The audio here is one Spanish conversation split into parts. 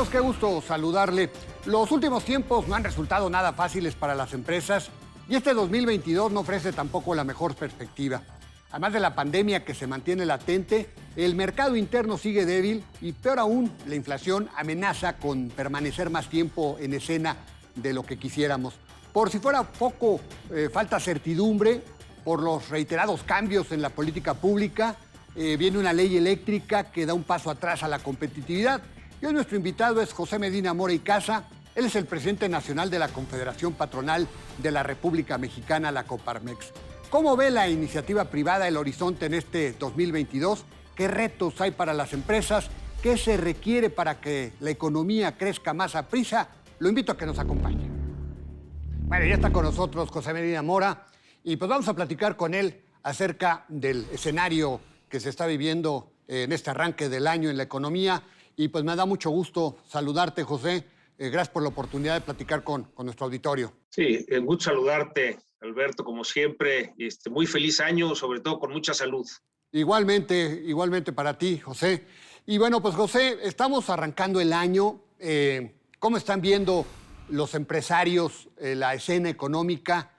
Amigos, qué gusto saludarle. Los últimos tiempos no han resultado nada fáciles para las empresas y este 2022 no ofrece tampoco la mejor perspectiva. Además de la pandemia que se mantiene latente, el mercado interno sigue débil y peor aún, la inflación amenaza con permanecer más tiempo en escena de lo que quisiéramos. Por si fuera poco, falta certidumbre por los reiterados cambios en la política pública. Viene una ley eléctrica que da un paso atrás a la competitividad. Y hoy nuestro invitado es José Medina Mora y Casa. Él es el presidente nacional de la Confederación Patronal de la República Mexicana, la Coparmex. ¿Cómo ve la iniciativa privada el horizonte en este 2022? ¿Qué retos hay para las empresas? ¿Qué se requiere para que la economía crezca más a prisa? Lo invito a que nos acompañe. Bueno, ya está con nosotros José Medina Mora y pues vamos a platicar con él acerca del escenario que se está viviendo en este arranque del año en la economía. Y pues me da mucho gusto saludarte, José. Gracias por la oportunidad de platicar con nuestro auditorio. Sí, un gusto saludarte, Alberto, como siempre. Muy feliz año, sobre todo con mucha salud. Igualmente para ti, José. Y bueno, pues José, estamos arrancando el año. ¿Cómo están viendo los empresarios la escena económica?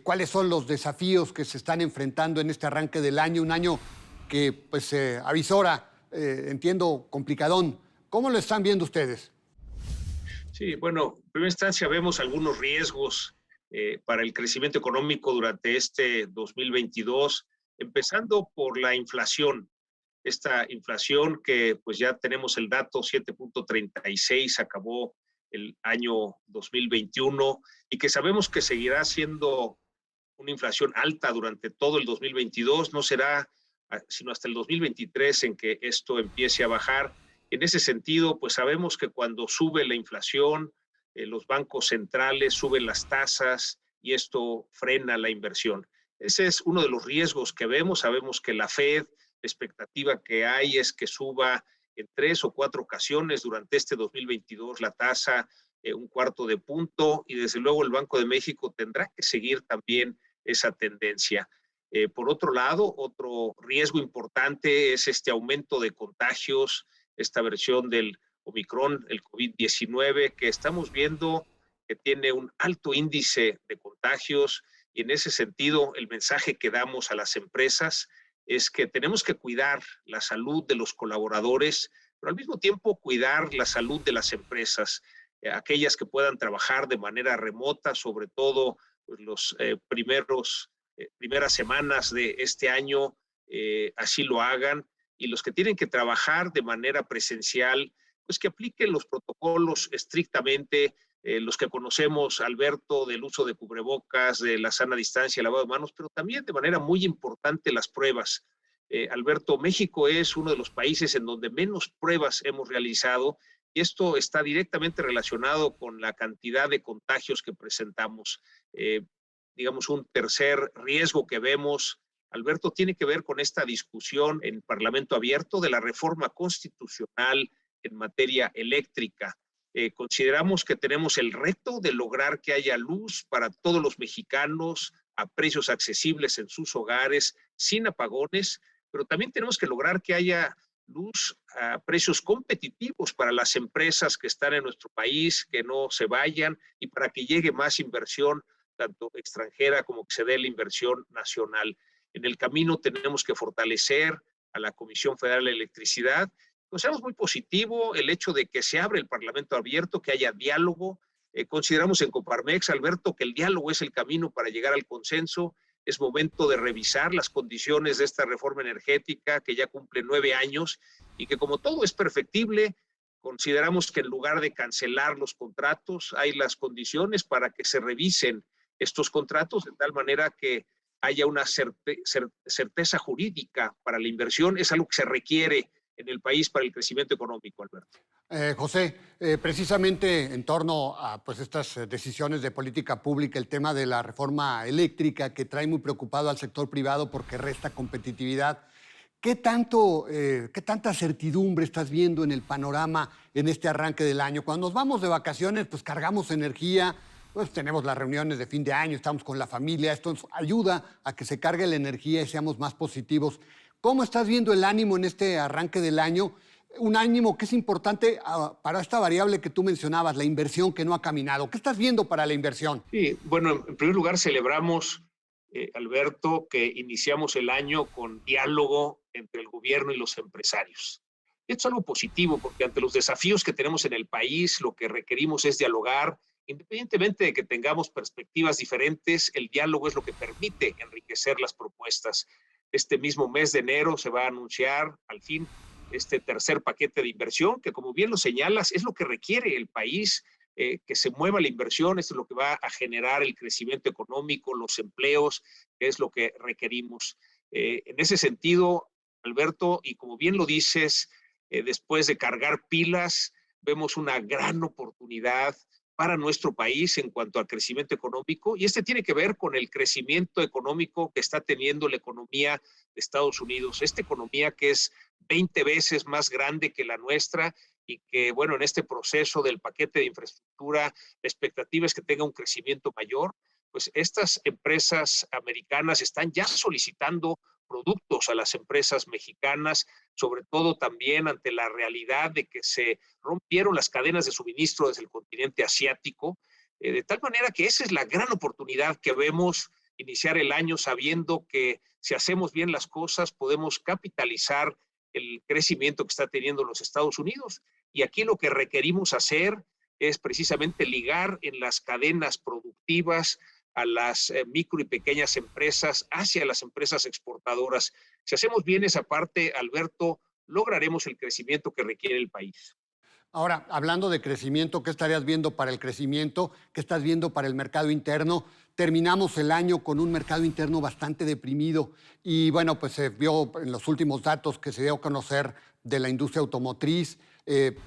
¿Cuáles son los desafíos que se están enfrentando en este arranque del año? Un año que pues avisora, entiendo, complicadón. ¿Cómo lo están viendo ustedes? Sí, bueno, en primera instancia vemos algunos riesgos para el crecimiento económico durante este 2022, empezando por la inflación. Esta inflación que pues ya tenemos el dato 7.36, acabó el año 2021 y que sabemos que seguirá siendo una inflación alta durante todo el 2022, no será sino hasta el 2023 en que esto empiece a bajar. En ese sentido, pues sabemos que cuando sube la inflación, los bancos centrales suben las tasas y esto frena la inversión. Ese es uno de los riesgos que vemos. Sabemos que la Fed, la expectativa que hay es que suba en 3 o 4 ocasiones durante este 2022 la tasa, un cuarto de punto, y desde luego el Banco de México tendrá que seguir también esa tendencia. Por otro lado, otro riesgo importante es este aumento de contagios, esta versión del Omicron, el COVID-19, que estamos viendo que tiene un alto índice de contagios, y en ese sentido el mensaje que damos a las empresas es que tenemos que cuidar la salud de los colaboradores, pero al mismo tiempo cuidar la salud de las empresas, aquellas que puedan trabajar de manera remota, sobre todo pues, los primeras semanas de este año así lo hagan, y los que tienen que trabajar de manera presencial, pues que apliquen los protocolos estrictamente, los que conocemos, Alberto, del uso de cubrebocas, de la sana distancia, el lavado de manos, pero también de manera muy importante las pruebas. Alberto, México es uno de los países en donde menos pruebas hemos realizado, y esto está directamente relacionado con la cantidad de contagios que presentamos. Digamos, un tercer riesgo que vemos, Alberto, tiene que ver con esta discusión en Parlamento Abierto de la reforma constitucional en materia eléctrica. Consideramos que tenemos el reto de lograr que haya luz para todos los mexicanos a precios accesibles en sus hogares, sin apagones, pero también tenemos que lograr que haya luz a precios competitivos para las empresas que están en nuestro país, que no se vayan, y para que llegue más inversión, tanto extranjera como que se dé la inversión nacional. En el camino tenemos que fortalecer a la Comisión Federal de Electricidad. Consideramos muy positivo el hecho de que se abre el Parlamento Abierto, que haya diálogo. Consideramos en Coparmex, Alberto, que el diálogo es el camino para llegar al consenso. Es momento de revisar las condiciones de esta reforma energética que ya cumple 9 años y que, como todo es perfectible, consideramos que en lugar de cancelar los contratos, hay las condiciones para que se revisen estos contratos de tal manera que haya una certeza jurídica para la inversión. Es algo que se requiere en el país para el crecimiento económico, Alberto. José, precisamente en torno a pues, estas decisiones de política pública, el tema de la reforma eléctrica que trae muy preocupado al sector privado porque resta competitividad, ¿qué tanta certidumbre estás viendo en el panorama en este arranque del año? Cuando nos vamos de vacaciones, pues cargamos energía, pues tenemos las reuniones de fin de año, estamos con la familia, esto nos ayuda a que se cargue la energía y seamos más positivos. ¿Cómo estás viendo el ánimo en este arranque del año? un ánimo que es importante para esta variable que tú mencionabas, la inversión que no ha caminado. ¿Qué estás viendo para la inversión? Sí, bueno, en primer lugar celebramos, Alberto, que iniciamos el año con diálogo entre el gobierno y los empresarios. Esto es algo positivo porque ante los desafíos que tenemos en el país, lo que requerimos es dialogar. Independientemente de que tengamos perspectivas diferentes, el diálogo es lo que permite enriquecer las propuestas. Este mismo mes de enero se va a anunciar, al fin, este tercer paquete de inversión, que como bien lo señalas, es lo que requiere el país, que se mueva la inversión. Esto es lo que va a generar el crecimiento económico, los empleos, que es lo que requerimos. En ese sentido, Alberto, y como bien lo dices, después de cargar pilas, vemos una gran oportunidad para nuestro país en cuanto al crecimiento económico, y este tiene que ver con el crecimiento económico que está teniendo la economía de Estados Unidos, esta economía que es 20 veces más grande que la nuestra y que, bueno, en este proceso del paquete de infraestructura, la expectativa es que tenga un crecimiento mayor. Pues estas empresas americanas están ya solicitando productos a las empresas mexicanas, sobre todo también ante la realidad de que se rompieron las cadenas de suministro desde el continente asiático, de tal manera que esa es la gran oportunidad que vemos iniciar el año sabiendo que si hacemos bien las cosas podemos capitalizar el crecimiento que está teniendo los Estados Unidos. Y aquí lo que requerimos hacer es precisamente ligar en las cadenas productivas a las micro y pequeñas empresas hacia las empresas exportadoras. Si hacemos bien esa parte, Alberto, lograremos el crecimiento que requiere el país. Ahora, hablando de crecimiento, ¿qué estarías viendo para el crecimiento? ¿Qué estás viendo para el mercado interno? Terminamos el año con un mercado interno bastante deprimido y bueno, pues se vio en los últimos datos que se dio a conocer de la industria automotriz,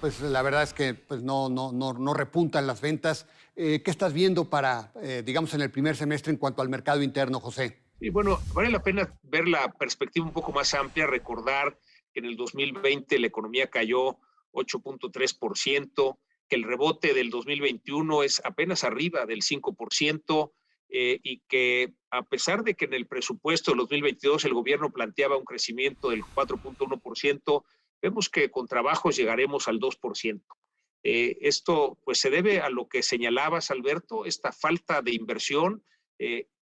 pues la verdad es que pues no repuntan las ventas. ¿Qué estás viendo para, digamos, en el primer semestre en cuanto al mercado interno, José? Y bueno, vale la pena ver la perspectiva un poco más amplia, recordar que en el 2020 la economía cayó 8.3%, que el rebote del 2021 es apenas arriba del 5%, y que a pesar de que en el presupuesto del 2022 el gobierno planteaba un crecimiento del 4.1%, vemos que con trabajos llegaremos al 2%. Esto pues se debe a lo que señalabas, Alberto, esta falta de inversión.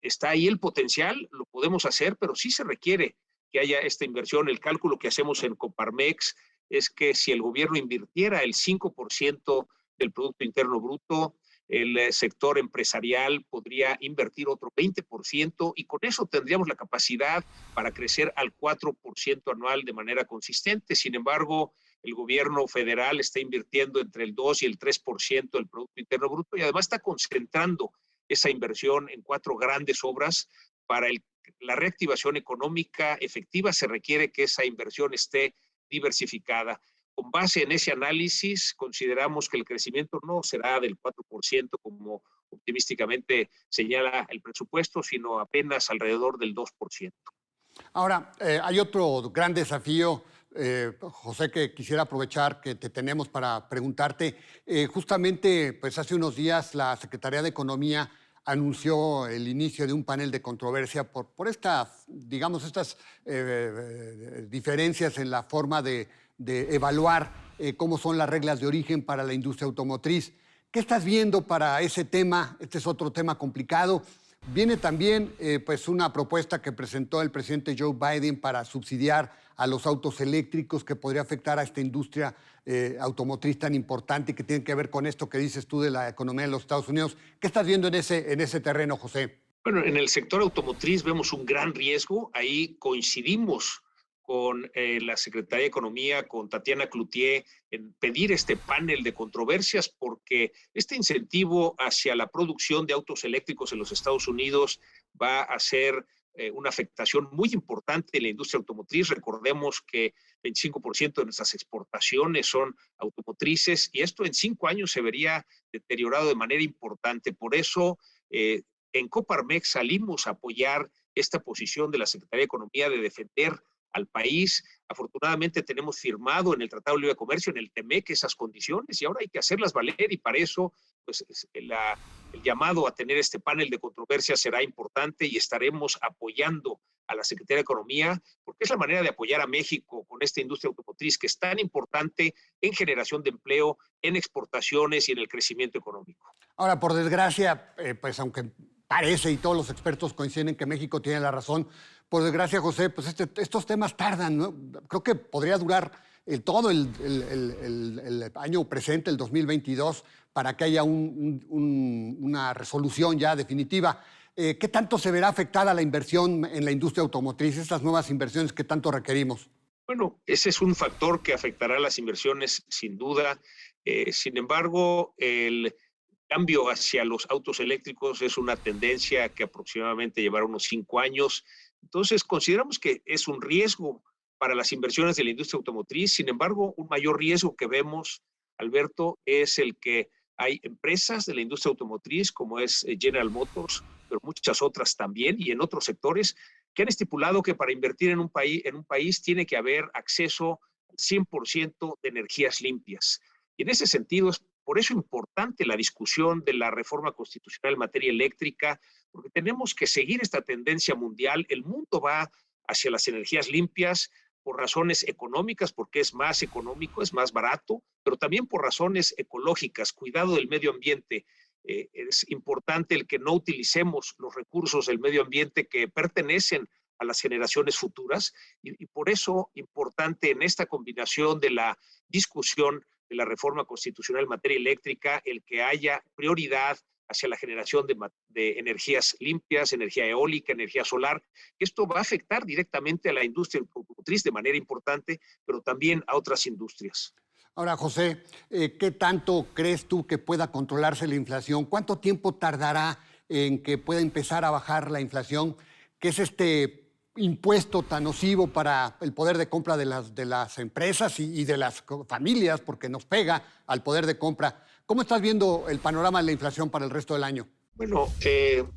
Está ahí el potencial, lo podemos hacer, pero sí se requiere que haya esta inversión. El cálculo que hacemos en Coparmex es que si el gobierno invirtiera el 5% del Producto Interno Bruto, el sector empresarial podría invertir otro 20% y con eso tendríamos la capacidad para crecer al 4% anual de manera consistente. Sin embargo, el gobierno federal está invirtiendo entre el 2 y el 3% del Producto Interno Bruto y además está concentrando esa inversión en 4 grandes obras. Para la reactivación económica efectiva se requiere que esa inversión esté diversificada. Con base en ese análisis, consideramos que el crecimiento no será del 4% como optimísticamente señala el presupuesto, sino apenas alrededor del 2%. Ahora, hay otro gran desafío, José, que quisiera aprovechar que te tenemos para preguntarte. Justamente, pues hace unos días la Secretaría de Economía anunció el inicio de un panel de controversia por estas, digamos, estas diferencias en la forma de evaluar cómo son las reglas de origen para la industria automotriz. ¿Qué estás viendo para ese tema? Este es otro tema complicado. Viene también pues una propuesta que presentó el presidente Joe Biden para subsidiar a los autos eléctricos que podría afectar a esta industria automotriz tan importante y que tiene que ver con esto que dices tú de la economía de los Estados Unidos. ¿Qué estás viendo en ese terreno, José? Bueno, en el sector automotriz vemos un gran riesgo. Ahí coincidimos con la Secretaría de Economía, con Tatiana Cloutier, en pedir este panel de controversias porque este incentivo hacia la producción de autos eléctricos en los Estados Unidos va a ser una afectación muy importante en la industria automotriz. Recordemos que 25% de nuestras exportaciones son automotrices y esto en 5 años se vería deteriorado de manera importante. Por eso, en Coparmex salimos a apoyar esta posición de la Secretaría de Economía de defender al país. Afortunadamente tenemos firmado en el Tratado de Libre Comercio, en el TEMEC, esas condiciones y ahora hay que hacerlas valer y para eso pues, el llamado a tener este panel de controversia será importante y estaremos apoyando a la Secretaría de Economía, porque es la manera de apoyar a México con esta industria automotriz que es tan importante en generación de empleo, en exportaciones y en el crecimiento económico. Ahora, por desgracia, pues aunque parece y todos los expertos coinciden en que México tiene la razón, por desgracia, José, pues estos temas tardan, ¿no? Creo que podría durar todo el año presente, el 2022, para que haya una resolución ya definitiva. ¿Qué tanto se verá afectada la inversión en la industria automotriz, estas nuevas inversiones que tanto requerimos? Bueno, ese es un factor que afectará las inversiones sin duda. Sin embargo, el cambio hacia los autos eléctricos es una tendencia que aproximadamente llevará unos 5 años. Entonces, consideramos que es un riesgo para las inversiones de la industria automotriz. Sin embargo, un mayor riesgo que vemos, Alberto, es el que hay empresas de la industria automotriz, como es General Motors, pero muchas otras también, y en otros sectores, que han estipulado que para invertir en un país tiene que haber acceso al 100% de energías limpias. Y en ese sentido, es por eso importante la discusión de la reforma constitucional en materia eléctrica, porque tenemos que seguir esta tendencia mundial. El mundo va hacia las energías limpias por razones económicas, porque es más económico, es más barato, pero también por razones ecológicas, cuidado del medio ambiente. Es importante el que no utilicemos los recursos del medio ambiente que pertenecen a las generaciones futuras y por eso importante en esta combinación de la discusión de la reforma constitucional en materia eléctrica el que haya prioridad hacia la generación de energías limpias, energía eólica, energía solar. Esto va a afectar directamente a la industria automotriz de manera importante, pero también a otras industrias. Ahora, José, ¿qué tanto crees tú que pueda controlarse la inflación? ¿Cuánto tiempo tardará en que pueda empezar a bajar la inflación? ¿Qué es este impuesto tan nocivo para el poder de compra de las empresas y de las familias, porque nos pega al poder de compra? ¿Cómo estás viendo el panorama de la inflación para el resto del año? Bueno,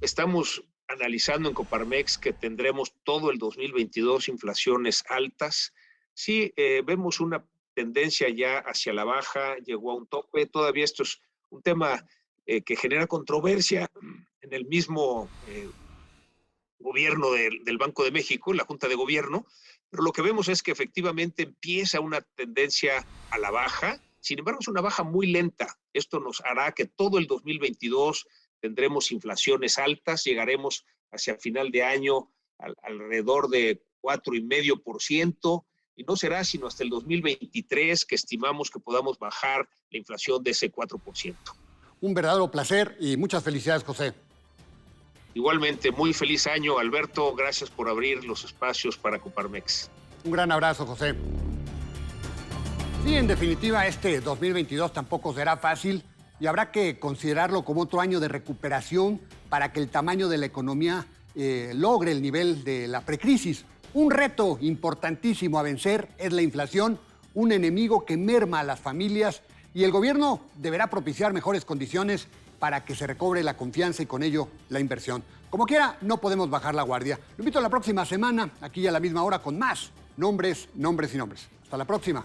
estamos analizando en Coparmex que tendremos todo el 2022 inflaciones altas. Sí, vemos una tendencia ya hacia la baja, llegó a un tope. Todavía esto es un tema que genera controversia en el mismo gobierno del Banco de México, la Junta de Gobierno, pero lo que vemos es que efectivamente empieza una tendencia a la baja. Sin embargo, es una baja muy lenta. Esto nos hará que todo el 2022 tendremos inflaciones altas, llegaremos hacia final de año alrededor de 4,5%, y no será sino hasta el 2023 que estimamos que podamos bajar la inflación de ese 4%. Un verdadero placer y muchas felicidades, José. Igualmente, muy feliz año, Alberto. Gracias por abrir los espacios para Coparmex. Un gran abrazo, José. Sí, en definitiva, este 2022 tampoco será fácil y habrá que considerarlo como otro año de recuperación para que el tamaño de la economía logre el nivel de la precrisis. Un reto importantísimo a vencer es la inflación, un enemigo que merma a las familias y el gobierno deberá propiciar mejores condiciones para que se recobre la confianza y con ello la inversión. Como quiera, no podemos bajar la guardia. Lo invito a la próxima semana, aquí a la misma hora, con más nombres y nombres. Hasta la próxima.